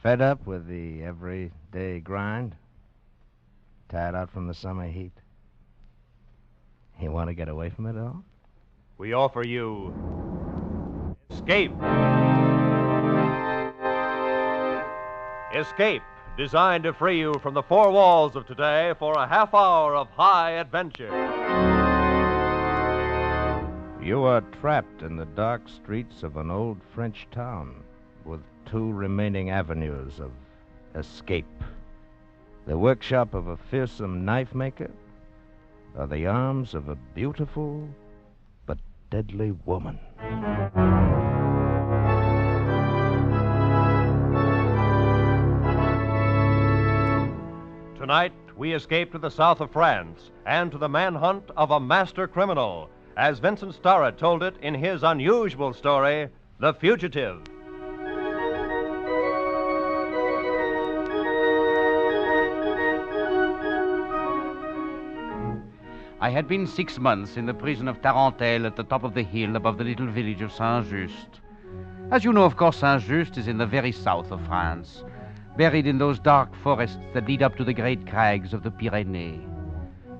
Fed up with the everyday grind? Tired out from the summer heat? You want to get away from it all? We offer you Escape. Escape, designed to free you from the four walls of today for a half hour of high adventure. You are trapped in the dark streets of an old French town with two remaining avenues of escape. The workshop of a fearsome knife maker, or the arms of a beautiful but deadly woman. Tonight, we escape to the south of France and to the manhunt of a master criminal, as Vincent Starrett told it in his unusual story, The Fugitive. I had been 6 months in the prison of Tarentelle at the top of the hill above the little village of Saint-Just. As you know, of course, Saint-Just is in the very south of France, buried in those dark forests that lead up to the great crags of the Pyrenees.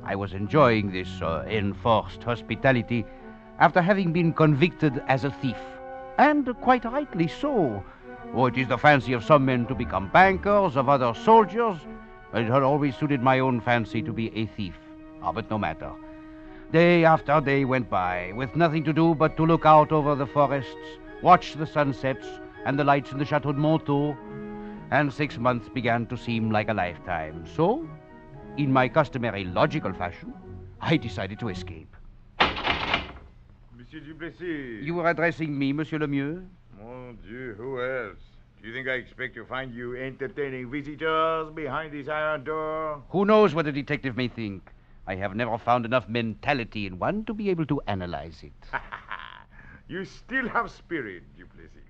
I was enjoying this enforced hospitality after having been convicted as a thief, and quite rightly so. Oh, it is the fancy of some men to become bankers, of others soldiers, but it had always suited my own fancy to be a thief. But no matter. Day after day went by, with nothing to do but to look out over the forests, watch the sunsets and the lights in the Chateau de Montaut, and 6 months began to seem like a lifetime. So, in my customary logical fashion, I decided to escape. Monsieur Duplessis. You were addressing me, Monsieur Lemieux? Mon Dieu, who else? Do you think I expect to find you entertaining visitors behind this iron door? Who knows what a detective may think? I have never found enough mentality in one to be able to analyze it. You still have spirit, Duplessis.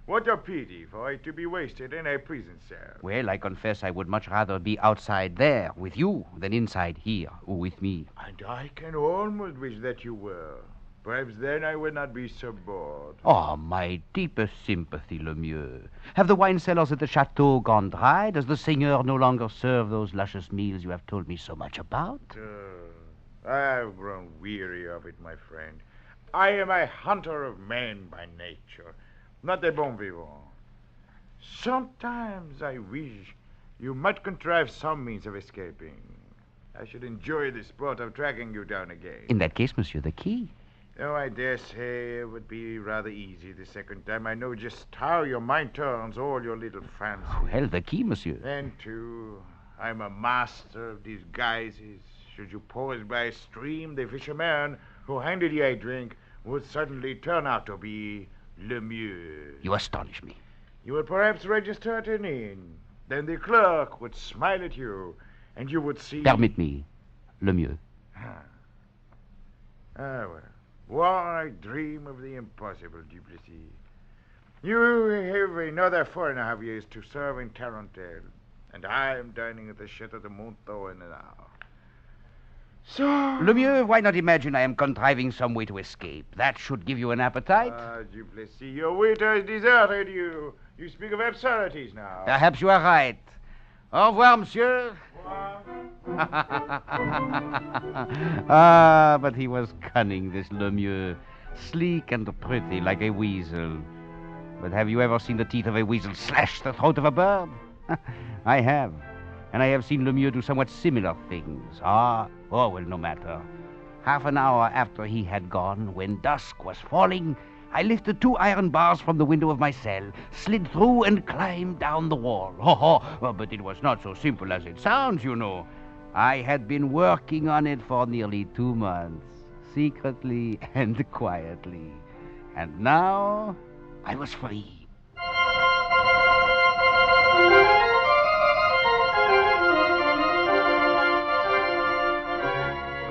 What a pity for it to be wasted in a prison cell. Well, I confess I would much rather be outside there with you than inside here with me. And I can almost wish that you were. Perhaps then I would not be so bored. Oh, my deepest sympathy, Lemieux. Have the wine cellars at the chateau gone dry? Does the seigneur no longer serve those luscious meals you have told me so much about? I have grown weary of it, my friend. I am a hunter of men by nature, not a bon vivant. Sometimes I wish you might contrive some means of escaping. I should enjoy the sport of tracking you down again. In that case, monsieur, the key. Oh, I dare say it would be rather easy the second time. I know just how your mind turns all your little fancies. Well, the key, monsieur. And, too, I'm a master of disguises. Should you pause by a stream, the fisherman who handed you a drink would suddenly turn out to be Lemieux. You astonish me. You would perhaps register at an inn. Then the clerk would smile at you, and you would see... Permit me, Lemieux. Well. Why dream of the impossible, Duplessis? You have another 4.5 years to serve in Tarentelle, and I am dining at the Chateau de Montaut in an hour. So... Lemieux, why not imagine I am contriving some way to escape? That should give you an appetite. Duplessis, your waiter has deserted you. You speak of absurdities now. Perhaps you are right. Au revoir, monsieur. But he was cunning, this Lemieux. Sleek and pretty, like a weasel. But have you ever seen the teeth of a weasel slash the throat of a bird? I have. And I have seen Lemieux do somewhat similar things. Well, no matter. Half an hour after he had gone, when dusk was falling, I lifted 2 iron bars from the window of my cell, slid through and climbed down the wall. But it was not so simple as it sounds, you know. I had been working on it for nearly 2 months, secretly and quietly. And now I was free.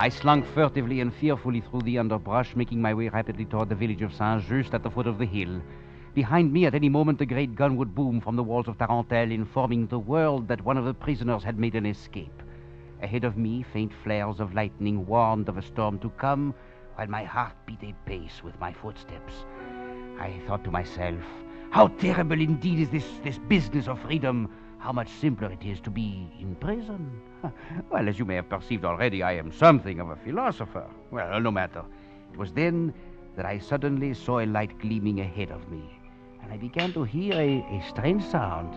I slunk furtively and fearfully through the underbrush, making my way rapidly toward the village of Saint-Just at the foot of the hill. Behind me, at any moment, the great gun would boom from the walls of Tarentelle, informing the world that one of the prisoners had made an escape. Ahead of me, faint flares of lightning warned of a storm to come, while my heart beat a pace with my footsteps. I thought to myself, How terrible indeed is this business of freedom. How much simpler it is to be in prison. Well, as you may have perceived already, I am something of a philosopher. Well, no matter. It was then that I suddenly saw a light gleaming ahead of me, and I began to hear a strange sound.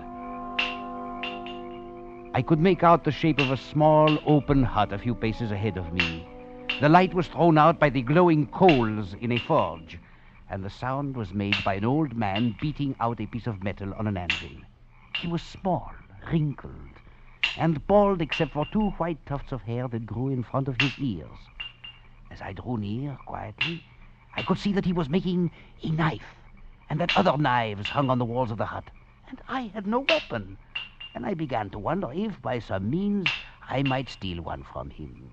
I could make out the shape of a small, open hut a few paces ahead of me. The light was thrown out by the glowing coals in a forge, and the sound was made by an old man beating out a piece of metal on an anvil. He was small, wrinkled, and bald except for 2 white tufts of hair that grew in front of his ears. As I drew near quietly, I could see that he was making a knife, and that other knives hung on the walls of the hut, and I had no weapon. And I began to wonder if, by some means, I might steal one from him.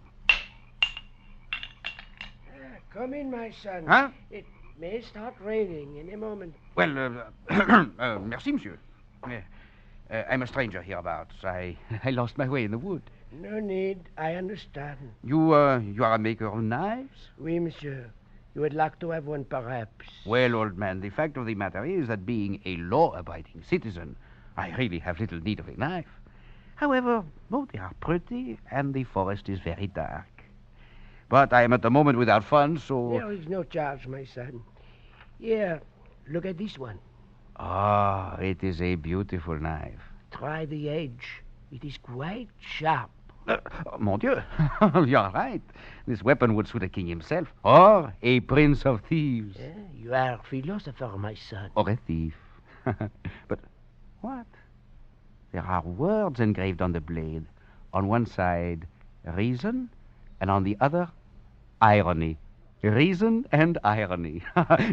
Come in, my son. Huh? It may start raining in a moment. Well, merci, monsieur. I'm a stranger hereabouts. I lost my way in the wood. No need. I understand. You are a maker of knives? Oui, monsieur. You would like to have one, perhaps. Well, old man, the fact of the matter is that being a law-abiding citizen, I really have little need of a knife. However, they are pretty, and the forest is very dark. But I am at the moment without funds, so... There is no charge, my son. Here, look at this one. Ah, it is a beautiful knife. Try the edge. It is quite sharp. Mon Dieu, you are right. This weapon would suit a king himself, or a prince of thieves. You are a philosopher, my son. Or a thief. But what? There are words engraved on the blade. On one side, reason, and on the other, irony. Reason and irony.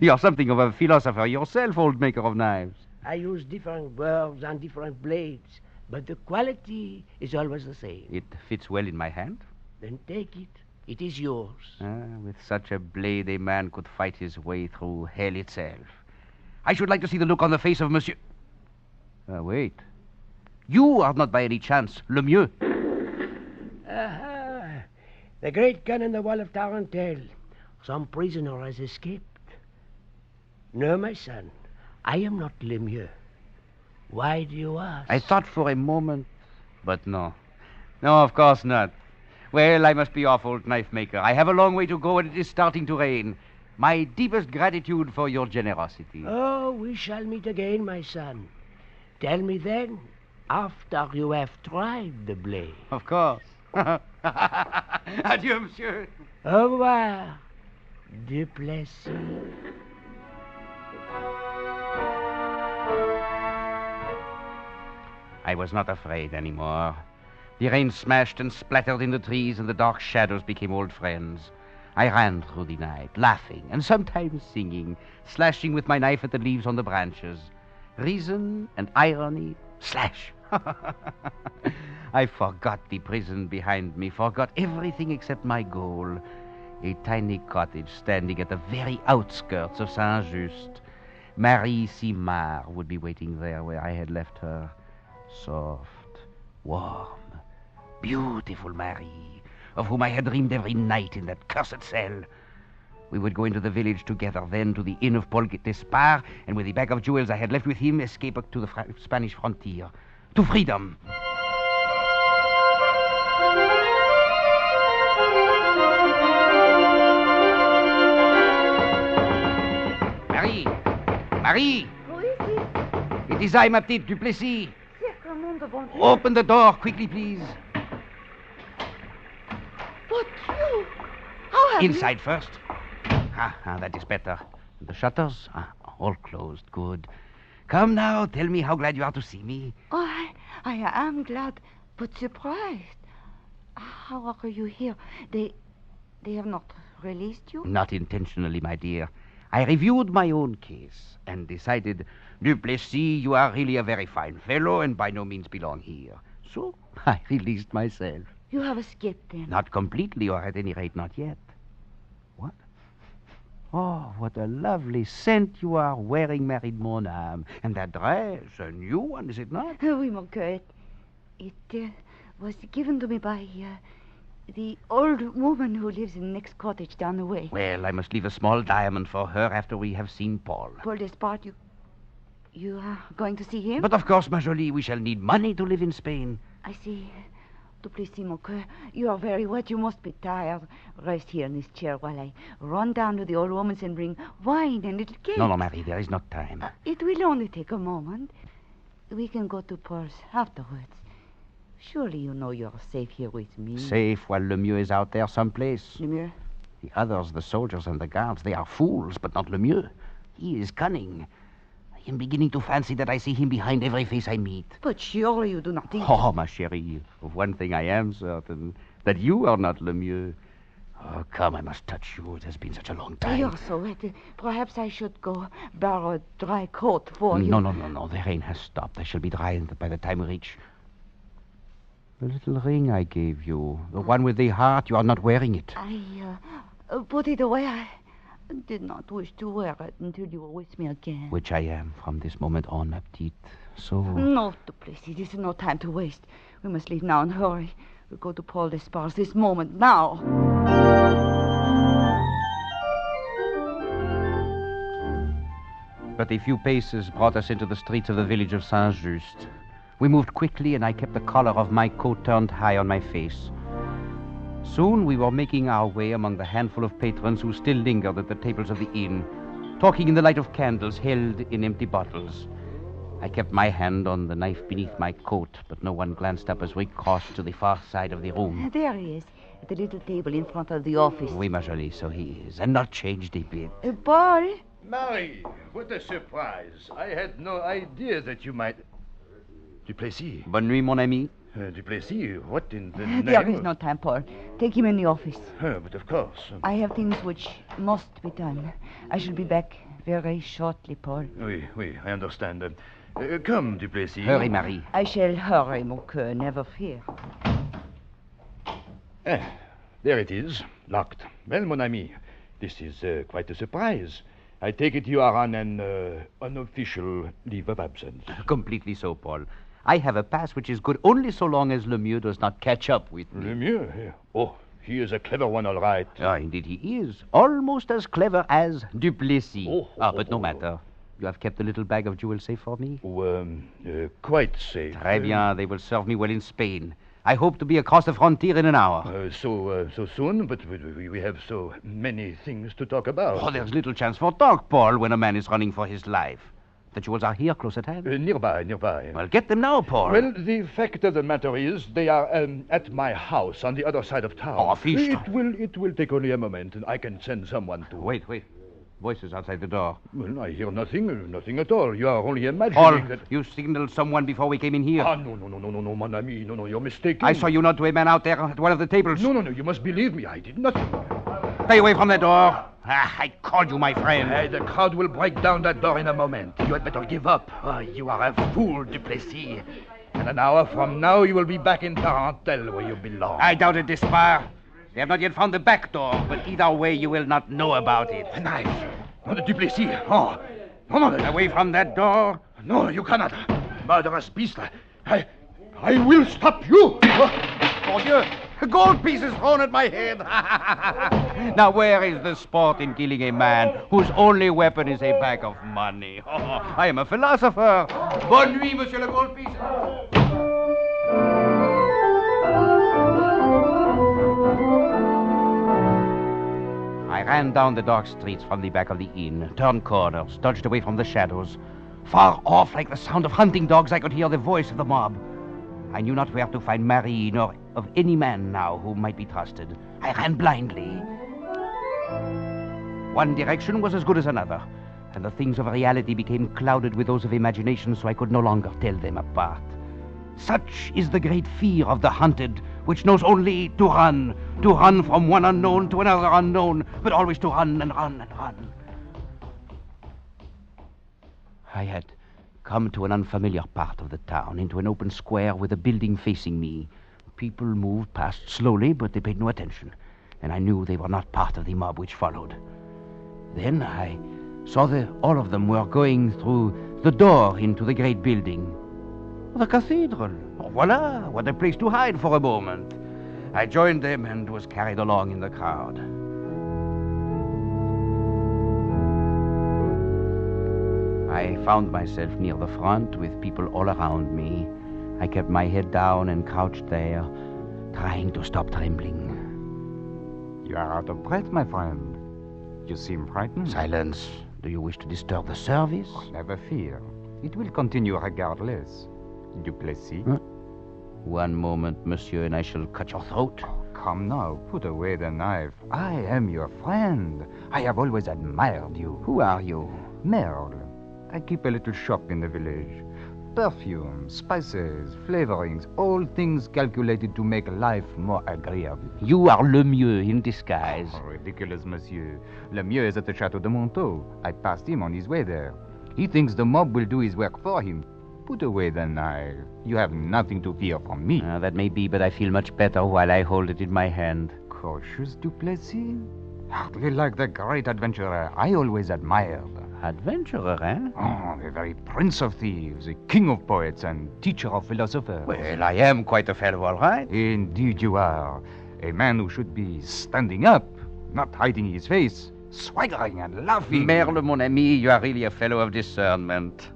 You're something of a philosopher yourself, old maker of knives. I use different words on different blades, but the quality is always the same. It fits well in my hand. Then take it. It is yours. With such a blade, a man could fight his way through hell itself. I should like to see the look on the face of Monsieur... wait. You are not by any chance Le Mieux. Aha! The great gun in the wall of Tarantelle. Some prisoner has escaped. No, my son. I am not Le Mieux. Why do you ask? I thought for a moment, but no. No, of course not. Well, I must be off, old knife maker. I have a long way to go, and it is starting to rain. My deepest gratitude for your generosity. Oh, we shall meet again, my son. Tell me then, after you have tried the blade. Of course. Adieu, monsieur. Au revoir, Duplessis. I was not afraid anymore. The rain smashed and splattered in the trees, and the dark shadows became old friends. I ran through the night, laughing, and sometimes singing, slashing with my knife at the leaves on the branches. Reason and irony, slash. I forgot the prison behind me, forgot everything except my goal. A tiny cottage standing at the very outskirts of Saint-Just. Marie Simard would be waiting there where I had left her. Soft, warm, beautiful Marie, of whom I had dreamed every night in that cursed cell. We would go into the village together, then to the inn of Paul Despard, and with the bag of jewels I had left with him, escape to the Spanish frontier, to freedom. Marie! Marie! Who is it? It is I, ma petite Duplessis. Sacrement de bon Dieu. Open the door, quickly, please. But you... How have Inside first. That is better. The shutters? All closed. Good. Come now, tell me how glad you are to see me. Oh, I am glad, but surprised. How are you here? They have not released you? Not intentionally, my dear. I reviewed my own case and decided, Duplessis, you are really a very fine fellow and by no means belong here. So I released myself. You have escaped then? Not completely, or at any rate not yet. What? Oh, what a lovely scent you are wearing, married mon âme. And that dress, a new one, is it not? Oui, mon cœur. It was given to me by the old woman who lives in the next cottage down the way. Well, I must leave a small diamond for her after we have seen Paul. Paul Despard, You are going to see him? But of course, ma jolie, we shall need money to live in Spain. I see. Duplessis, mon coeur, you are very wet. You must be tired. Rest here in this chair while I run down to the old woman's and bring wine and little cake. No, Marie, there is not time. It will only take a moment. We can go to Paul's afterwards. Surely you know you're safe here with me. Safe while Lemieux is out there someplace. Lemieux? The others, the soldiers and the guards, they are fools, but not Lemieux. He is cunning. I am beginning to fancy that I see him behind every face I meet. But surely you do not think... Oh, ma chérie, of one thing I am certain, that you are not Lemieux. Oh, come, I must touch you. It has been such a long time. You're so wet. Perhaps I should go borrow a dry coat for you. No. The rain has stopped. I shall be dry by the time we reach... The little ring I gave you. The one with the heart. You are not wearing it. I put it away. I did not wish to wear it until you were with me again. Which I am from this moment on, ma petite. So... No, Duplessis, this is no time to waste. We must leave now and hurry. We'll go to Paul Despar's this moment, now. But a few paces brought us into the streets of the village of Saint-Just. We moved quickly, and I kept the collar of my coat turned high on my face. Soon we were making our way among the handful of patrons who still lingered at the tables of the inn, talking in the light of candles held in empty bottles. I kept my hand on the knife beneath my coat, but no one glanced up as we crossed to the far side of the room. There he is, at the little table in front of the office. Oui, ma jolie, so he is, and not changed a bit. Paul? Marie, what a surprise. I had no idea that you might... Duplessis. Bonne nuit, mon ami. Duplessis, what in the name... There is no time, Paul. Take him in the office. But of course. I have things which must be done. I shall be back very shortly, Paul. Oui, I understand. Come, Duplessis. Hurry, Marie. I shall hurry, mon coeur, never fear. There it is, locked. Well, mon ami, this is quite a surprise. I take it you are on an unofficial leave of absence. Completely so, Paul. I have a pass which is good only so long as Lemieux does not catch up with me. Lemieux? Oh, he is a clever one, all right. Indeed he is. Almost as clever as Duplessis. But no matter. You have kept the little bag of jewels safe for me? Quite safe. Très bien. They will serve me well in Spain. I hope to be across the frontier in an hour. So soon, but we have so many things to talk about. Oh, there's little chance for talk, Paul, when a man is running for his life. The jewels are here, close at hand? Nearby. Well, get them now, Paul. Well, the fact of the matter is, they are at my house on the other side of town. Oh, fish. It will take only a moment, and I can send someone to... Wait. Voices outside the door. Well, I hear nothing at all. You are only imagining Paul, that... you signaled someone before we came in here. No, mon ami. No, you're mistaken. I saw you nod to a man out there at one of the tables. No, you must believe me. I did nothing. Stay away from the door. I called you, my friend. The crowd will break down that door in a moment. You had better give up. You are a fool, Duplessis. And an hour from now, you will be back in Tarentelle, where you belong. I doubt it, Despard. They have not yet found the back door, but either way, you will not know about it. A knife. The Duplessis. No. Away from that door. No, you cannot. Murderous beast. I will stop you. Mon Dieu. Gold pieces thrown at my head. Now, where is the sport in killing a man whose only weapon is a bag of money? I am a philosopher. Bonne nuit, monsieur le gold piece. I ran down the dark streets from the back of the inn, turned corners, dodged away from the shadows. Far off, like the sound of hunting dogs, I could hear the voice of the mob. I knew not where to find Marie, nor of any man now who might be trusted. I ran blindly. One direction was as good as another, and the things of reality became clouded with those of imagination, so I could no longer tell them apart. Such is the great fear of the hunted, which knows only to run from one unknown to another unknown, but always to run and run and run. I had come to an unfamiliar part of the town, into an open square with a building facing me. People moved past slowly, but they paid no attention, and I knew they were not part of the mob which followed. Then I saw that all of them were going through the door into the great building. The cathedral. Oh, voila, what a place to hide for a moment. I joined them and was carried along in the crowd. I found myself near the front with people all around me. I kept my head down and crouched there, trying to stop trembling. You are out of breath, my friend. You seem frightened. Silence. Do you wish to disturb the service? Oh, never fear. It will continue regardless. Duplessis? Huh? One moment, monsieur, and I shall cut your throat. Oh, come now, put away the knife. I am your friend. I have always admired you. Who are you? Merle. I keep a little shop in the village. Perfumes, spices, flavorings, all things calculated to make life more agreeable. You are Lemieux in disguise. Oh, ridiculous, monsieur. Lemieux is at the Chateau de Montaut. I passed him on his way there. He thinks the mob will do his work for him. Put away the knife. You have nothing to fear from me. That may be, but I feel much better while I hold it in my hand. Cautious, Duplessis? Hardly like the great adventurer I always admired. Adventurer, eh? Oh, the very prince of thieves, the king of poets, and teacher of philosophers. Well, I am quite a fellow, all right. Indeed you are. A man who should be standing up, not hiding his face, swaggering and laughing. Merle, mon ami, you are really a fellow of discernment.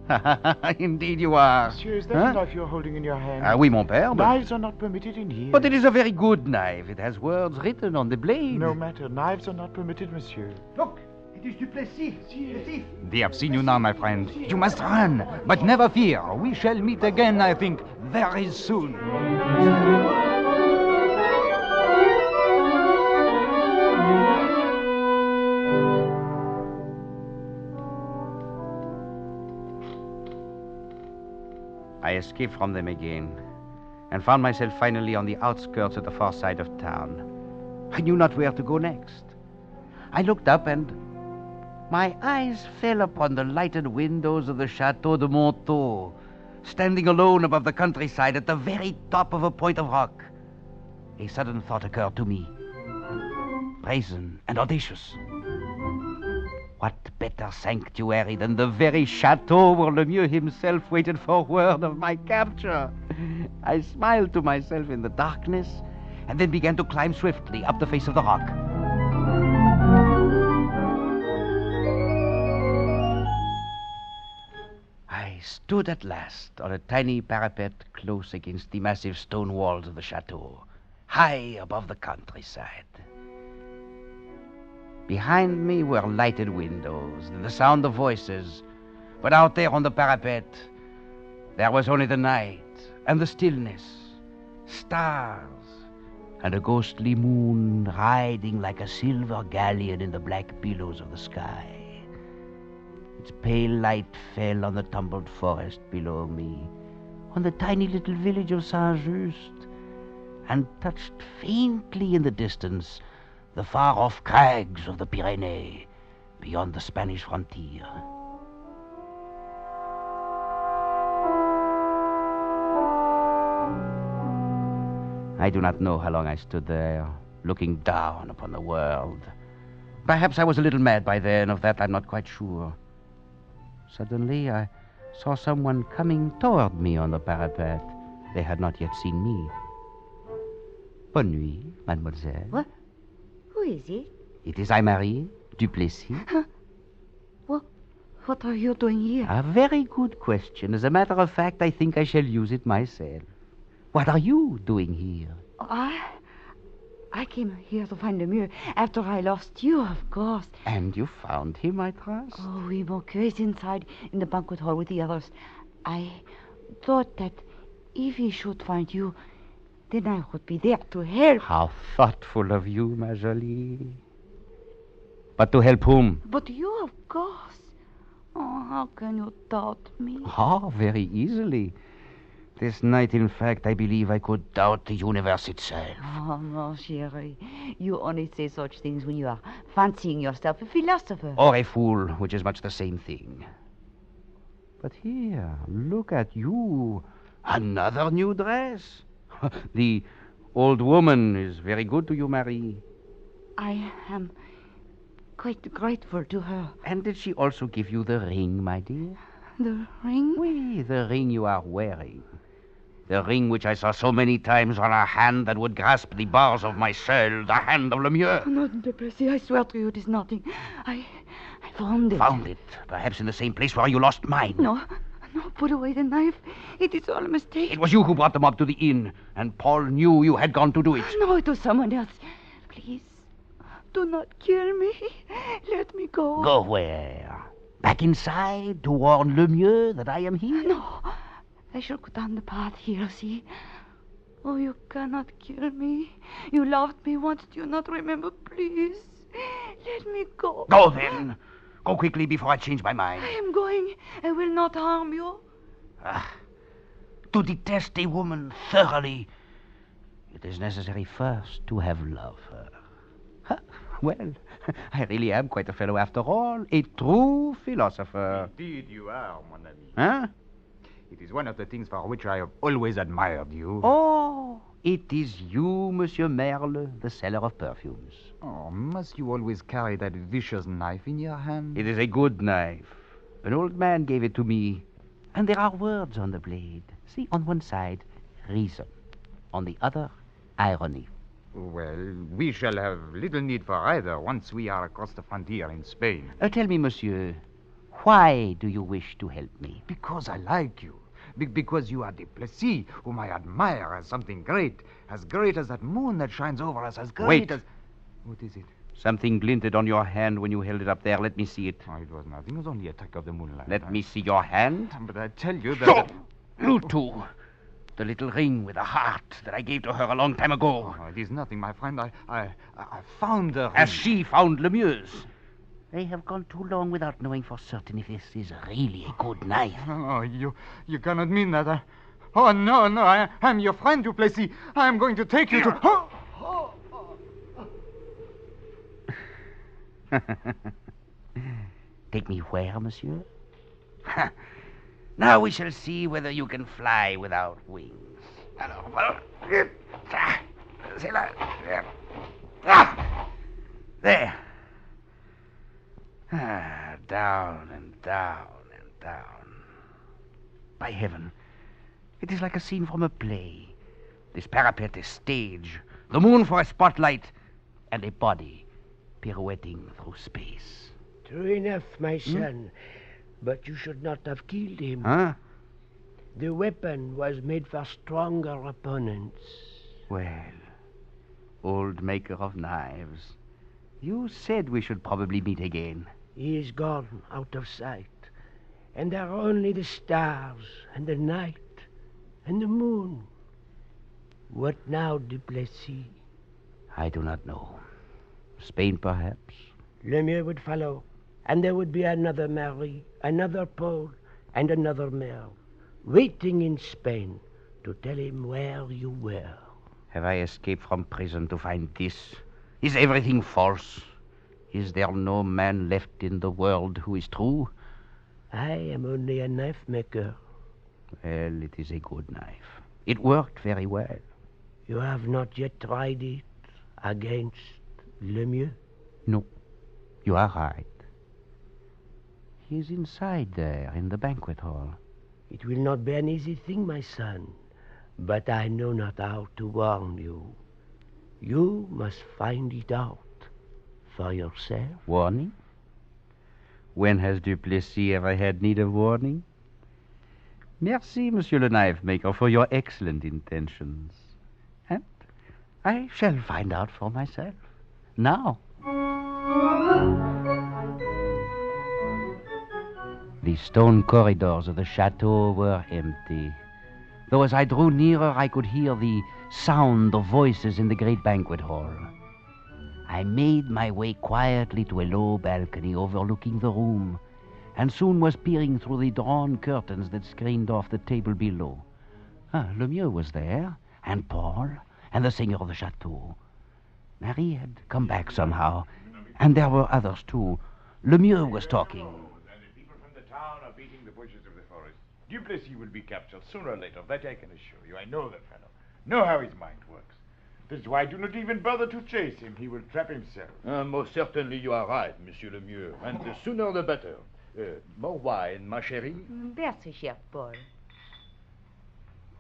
Indeed you are. Monsieur, is that a knife you're holding in your hand? Oui, mon père. Knives are not permitted in here. But it is a very good knife. It has words written on the blade. No matter. Knives are not permitted, monsieur. Look, it is Duplessis, the thief. They have seen you now, my friend. You must run, but never fear. We shall meet again, I think, very soon. I escaped from them again and found myself finally on the outskirts of the far side of town. I knew not where to go next. I looked up and my eyes fell upon the lighted windows of the Chateau de Montaut, standing alone above the countryside at the very top of a point of rock. A sudden thought occurred to me, brazen and audacious. What better sanctuary than the very chateau where Lemieux himself waited for word of my capture? I smiled to myself in the darkness and then began to climb swiftly up the face of the rock. I stood at last on a tiny parapet close against the massive stone walls of the chateau, high above the countryside. Behind me were lighted windows and the sound of voices, but out there on the parapet, there was only the night and the stillness, stars, and a ghostly moon riding like a silver galleon in the black billows of the sky. Its pale light fell on the tumbled forest below me, on the tiny little village of Saint-Just, and touched faintly in the distance the far-off crags of the Pyrenees beyond the Spanish frontier. I do not know how long I stood there, looking down upon the world. Perhaps I was a little mad by then, of that I'm not quite sure. Suddenly I saw someone coming toward me on the parapet. They had not yet seen me. Bonne nuit, mademoiselle. What? Who is it? It is I, Marie Duplessis. Huh? What are you doing here? A very good question. As a matter of fact, I think I shall use it myself. What are you doing here? I came here to find Lemieux after I lost you, of course. And you found him, I trust? Oh, oui, Monsieur is inside in the banquet hall with the others. I thought that if he should find you, then I would be there to help. How thoughtful of you, ma jolie. But to help whom? But you, of course. Oh, how can you doubt me? Oh, very easily. This night, in fact, I believe I could doubt the universe itself. Oh, mon chéri, you only say such things when you are fancying yourself a philosopher. Or a fool, which is much the same thing. But here, look at you. Another new dress. The old woman is very good to you, Marie. I am quite grateful to her. And did she also give you the ring, my dear? The ring? Oui, the ring you are wearing. The ring which I saw so many times on a hand that would grasp the bars of my cell, the hand of Lemieux. No, Duplessis, I swear to you it is nothing. I found it. Found it? Perhaps in the same place where you lost mine. No, put away the knife. It is all a mistake. It was you who brought them up to the inn, and Paul knew you had gone to do it. No, it was someone else. Please, do not kill me. Let me go. Go where? Back inside to warn Lemieux that I am here? No, I shall go down the path here, see? Oh, you cannot kill me. You loved me once, do you not remember? Please, let me go. Go then. Go quickly before I change my mind. I am going. I will not harm you. To detest a woman thoroughly, it is necessary first to have loved her. Well, I really am quite a fellow after all. A true philosopher. Indeed you are, mon ami. Huh? It is one of the things for which I have always admired you. Oh, it is you, Monsieur Merle, the seller of perfumes. Oh, must you always carry that vicious knife in your hand? It is a good knife. An old man gave it to me. And there are words on the blade. See, on one side, reason. On the other, irony. Well, we shall have little need for either once we are across the frontier in Spain. Tell me, monsieur, why do you wish to help me? Because I like you. Because you are Duplessis, whom I admire as something great. As great as that moon that shines over us. As great Wait. as... What is it? Something glinted on your hand when you held it up there. Let me see it. Oh, it was nothing. It was only a trick of the moonlight. Let me see your hand. But I tell you that... Stop! You two. The little ring with a heart that I gave to her a long time ago. Oh, it is nothing, my friend. I found the ring. As she found Lemieux's. They have gone too long without knowing for certain if this is really a good knife. Oh, you cannot mean that. Oh, no, I am your friend, Duplessis. I am going to take you to... Take me where, monsieur? Now we shall see whether you can fly without wings. There. Down and down and down. By heaven, it is like a scene from a play. This parapet is stage, the moon for a spotlight, and a body pirouetting through space. True enough, my son. But you should not have killed him. Huh? The weapon was made for stronger opponents. Well, old maker of knives, you said we should probably meet again. He is gone out of sight. And there are only the stars and the night and the moon. What now, Duplessis? I do not know. Spain, perhaps? Lemieux would follow, and there would be another Marie, another Paul, and another Merle, waiting in Spain to tell him where you were. Have I escaped from prison to find this? Is everything false? Is there no man left in the world who is true? I am only a knife maker. Well, it is a good knife. It worked very well. You have not yet tried it against Lemieux? No, you are right. He is inside there in the banquet hall. It will not be an easy thing, my son, but I know not how to warn you. You must find it out for yourself. Warning? When has Duplessis ever had need of warning? Merci, Monsieur le Knife Maker, for your excellent intentions. And I shall find out for myself. Now. The stone corridors of the chateau were empty. Though as I drew nearer, I could hear the sound of voices in the great banquet hall. I made my way quietly to a low balcony overlooking the room, and soon was peering through the drawn curtains that screened off the table below. Lemieux was there, and Paul, and the singer of the chateau. Marie had come back somehow, and there were others too. Lemieux was talking. And the people from the town are beating the bushes of the forest. Duplessis will be captured sooner or later, that I can assure you. I know that fellow. Know how his mind works. That's why I do not even bother to chase him. He will trap himself. Most certainly you are right, Monsieur Lemieux. And the sooner the better. More wine, ma chérie? Merci, cher Paul.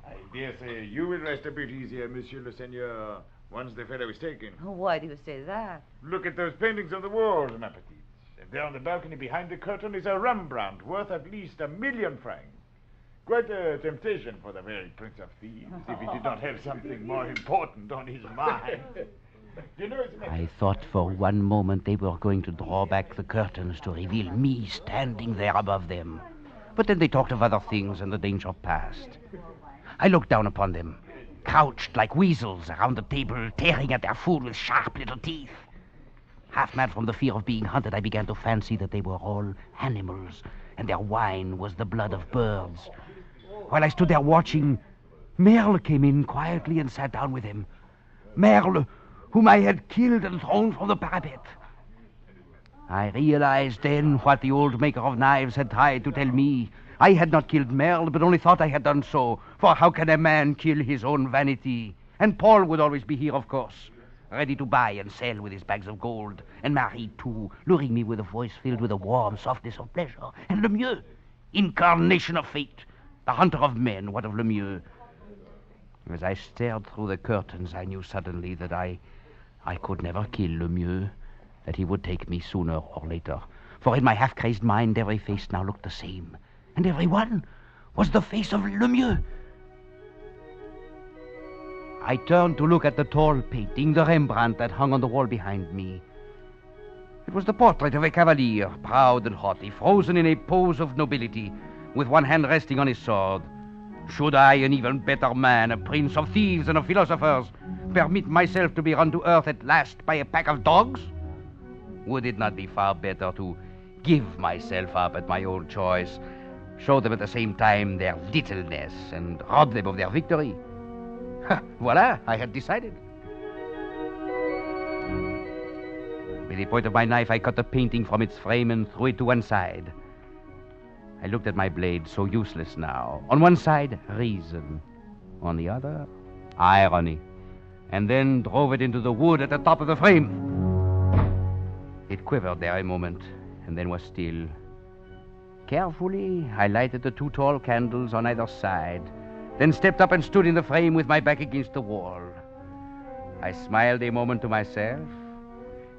I dare say you will rest a bit easier, Monsieur le Seigneur, once the fellow is taken. Why do you say that? Look at those paintings on the walls, ma petite. And There on the balcony behind the curtain is a Rembrandt worth at least 1,000,000 francs. Quite a temptation for the very Prince of Thieves if he did not have something more important on his mind. I thought for one moment they were going to draw back the curtains to reveal me standing there above them. But then they talked of other things and the danger passed. I looked down upon them, crouched like weasels around the table, tearing at their food with sharp little teeth. Half mad from the fear of being hunted, I began to fancy that they were all animals, and their wine was the blood of birds. While I stood there watching, Merle came in quietly and sat down with him. Merle, whom I had killed and thrown from the parapet. I realized then what the old maker of knives had tried to tell me. I had not killed Merle, but only thought I had done so. For how can a man kill his own vanity? And Paul would always be here, of course, ready to buy and sell with his bags of gold. And Marie, too, luring me with a voice filled with a warm softness of pleasure. And Lemieux, incarnation of fate, the hunter of men, what of Lemieux? As I stared through the curtains, I knew suddenly that I could never kill Lemieux, that he would take me sooner or later. For in my half-crazed mind, every face now looked the same, and every one was the face of Lemieux. I turned to look at the tall painting, the Rembrandt that hung on the wall behind me. It was the portrait of a cavalier, proud and haughty, frozen in a pose of nobility, with one hand resting on his sword. Should I, an even better man, a prince of thieves and of philosophers, permit myself to be run to earth at last by a pack of dogs? Would it not be far better to give myself up at my own choice, show them at the same time their littleness, and rob them of their victory? Voila, I had decided. With the point of my knife, I cut the painting from its frame and threw it to one side. I looked at my blade, so useless now. On one side, reason. On the other, irony. And then drove it into the wood at the top of the frame. It quivered there a moment, and then was still. Carefully, I lighted the 2 tall candles on either side, then stepped up and stood in the frame with my back against the wall. I smiled a moment to myself,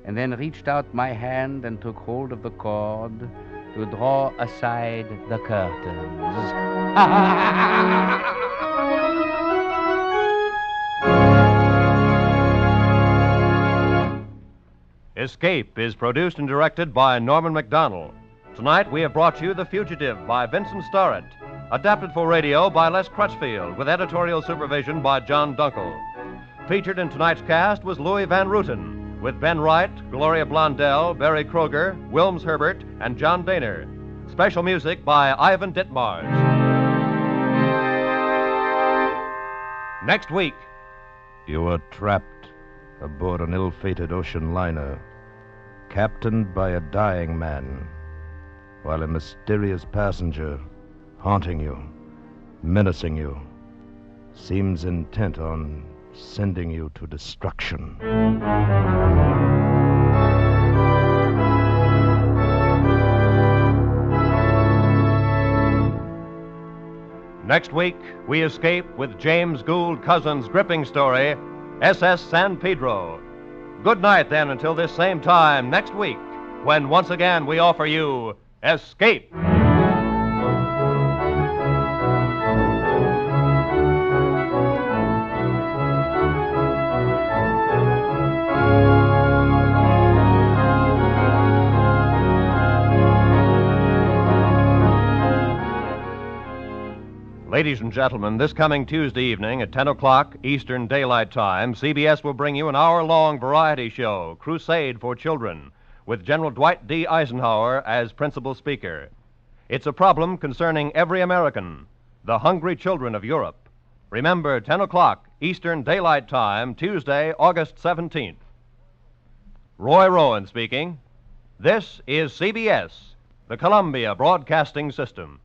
and then reached out my hand and took hold of the cord to draw aside the curtains. Escape is produced and directed by Norman MacDonald. Tonight we have brought you The Fugitive by Vincent Starrett, adapted for radio by Les Crutchfield, with editorial supervision by John Dunkel. Featured in tonight's cast was Louis Van Rooten, with Ben Wright, Gloria Blondell, Barry Kroger, Wilms Herbert, and John Daner. Special music by Ivan Ditmars. Next week. You were trapped aboard an ill-fated ocean liner, captained by a dying man, while a mysterious passenger, haunting you, menacing you, seems intent on sending you to destruction. Next week, we escape with James Gould Cousin's gripping story, SS San Pedro. Good night, then, until this same time next week, when once again we offer you Escape. Ladies and gentlemen, this coming Tuesday evening at 10 o'clock Eastern Daylight Time, CBS will bring you an hour-long variety show, Crusade for Children, with General Dwight D. Eisenhower as principal speaker. It's a problem concerning every American, the hungry children of Europe. Remember, 10 o'clock Eastern Daylight Time, Tuesday, August 17th. Roy Rowan speaking. This is CBS, the Columbia Broadcasting System.